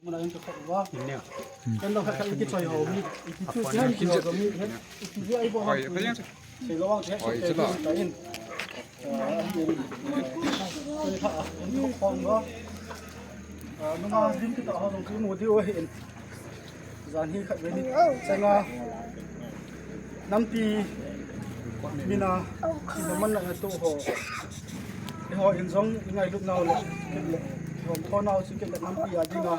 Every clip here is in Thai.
มันอะไรจะขอว่ากันเราคัดลิขิตใจเขามีอีกที่ชื่อที่เราจะมีอีกที่ไอ้พวกเขาเสียระวังแท็กซี่แต่ยินคือถ้าทุกคนก็น้องมาดิ้นที่ต่อเขาตรงที่มูที่ว่าเห็นจานที่ขัดเวนิใช่งาน้ำปีมีนาที่มันนั่งตัวเขาเขาเห็นสองยังไงลูกเราเลยผมพอเราสิเก็บน้ำปีอาดีนา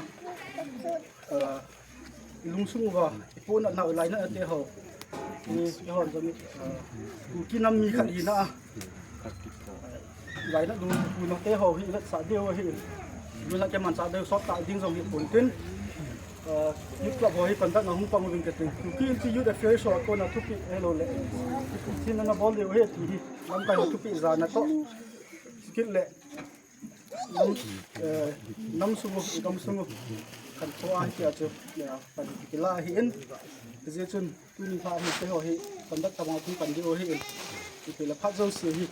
ลุงสู้ว่าพูดนั่นเอาไรนั่นเดี๋ยวนี่เขาจะมีกินน้ำมีขันอีนะไรนั่นดูน้องเต้เขาที่สาเดียวที่เวลาจะมันสาเดียวซอสตาดิ้งส่งญี่ปุ่นขึ้นยุคกลับให้ปันตั้งน้องปังวิ่งกันถึงคือที่ยุคเฟรชว่าคนทุกปีเอโลเลยที่นั่นบอลเดียวให้ทีน้ำกันทุกปีจานก็คิดเลยน้ำสูงอีกน้ำสูงกันตัวที่อาจจะเนี่ยปันกิลาเห็นเจ้าชนตุนิพาเห็นไปหัวเห็นปันดักตะวันที่ปันเดียวเห็นที่เป็นละพัดเจ้าเสียหิ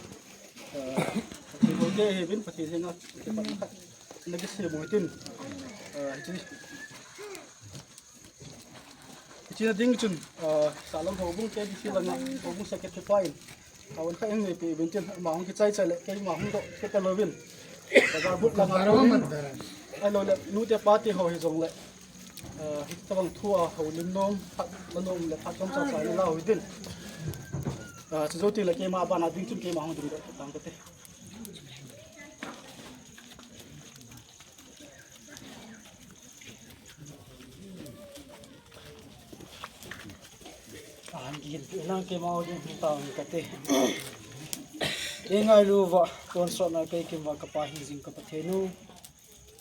ที่โมเดเห็นเป็นปฏิเสธนะที่ปันดักนักเสียโมเดนที่นั่นดิ้งจนสารลำหัวบุ้งเจ้าที่ละงานหัวบุ้งเสกเก็บไว้เอาวันข้างนี้ไปเป็นจนหมาของที่ใจใจเลยแค่หมาของก็แค่ตะลวินแต่การบุกละงานไอ้เราเนี่ยนู้จะปาร์ตี้เขาให้จงเลยตะวันทั่วเขาลิ้นนมพัดลิ้นนมเลยพัดจมจ่าใจเราหิดินจะโจตีเลยเกมาบ้านดิ้งจุนเกมาของดิ้งก็ตามกันเถอะกินนั่งเกมาดิ้งตามกันเถอะยังไงรู้ว่าตอนสอนอะไรเกมว่ากระป๋าหินจิงกับประเทศนู้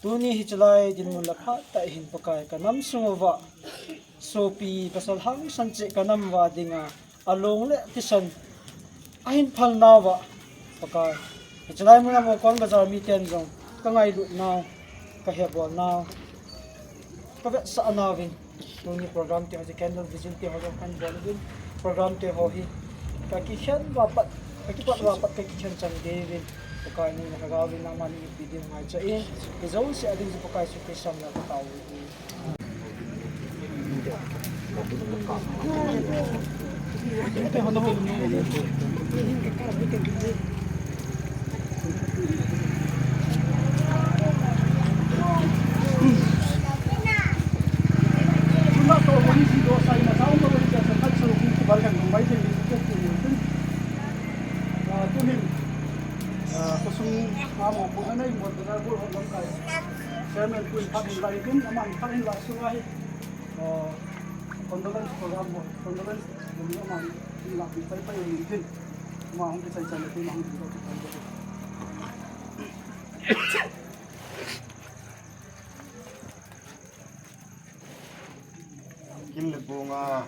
ตัวนี้ฮิจไลดินมุลค่าแต่หินปกายกันน้ำสงว่าโซปีภาษาฮังสันเจกันน้ำว่าดิ่งอารมณ์เละที่สันหินพันนาวะปกายฮิจไลมุลมอกอนบาจาร์มีเต็นจงก็ไงลุนาวก็เหียบวันนาวก็เวสานาวินตัวนี้โปรแกรมที่เขาจะแคนดลวิจินที่เขาจะแคนดลวินโปรแกรมที่เขาฮิก็คิดเช่นว่าปัดก็ปัดว่าปัดก็คิดเช่นจังเดวินPakai ni nakagawin ng mani video nga sa in. Izo si ading sa pakai sa kisam na tatawid. Ito hono hono ni. Kuna to ni si do sai na saung to ni sa khat sa kung barkan ng mai din ni ko ni. Tuhin kusung amo po anay mo dalago ang kay semen po pagin lai din aman pagin la suway condolence program mo condolence yung aman la pitay pa yung din mahong pitay sa natin mahong dito kin le bunga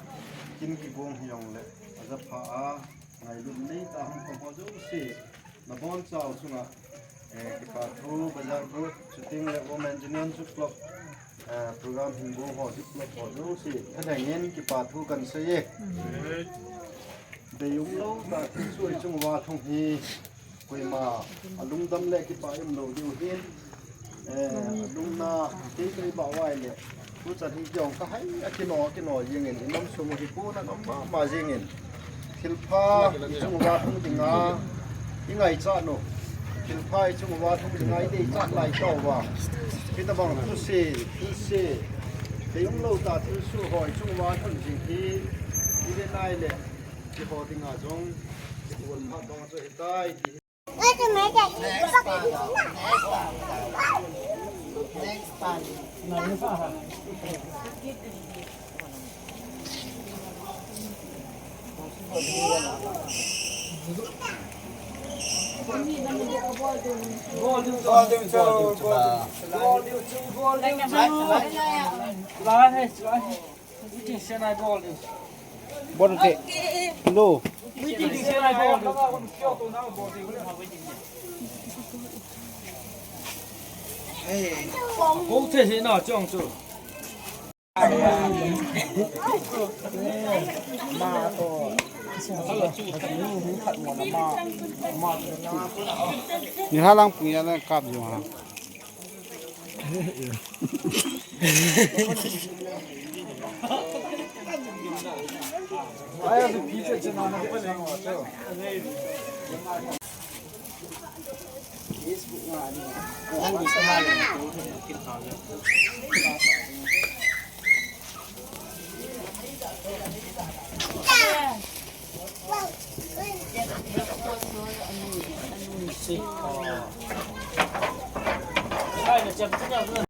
kin ki bung hyong le aza pha ngai lu nei ta hong ko ho si na bon chao sunga ki pa thu bazar go shooting le wo engineer su club program hingbo ho di club ho do si thada ngen ki pa thu kan se ye de yung lo ta su chung wa thong hi koi ma alung dam le ki pa yum lo di hin alung na ti kai ba wai le pu cha hi jong ka hai akino yengin inam su mo hi pu na ma jengin khilpha chung wa thong dinga ingai cha no khilphai chung wa thong dingai dei cha lai to wa kitabang tu se te yong lo ta tu su hoi chung wa thong jing hi ide nai le ki ho dinga jong won ma dong so hitai Bon te. No. Hỗ trợ thế nào cho ông chủ? Ma to. Ni halang punya na kap jo ha. 아야 그 비자 좀 하나 빨리 한 거 같아요. Đây là chấm rất là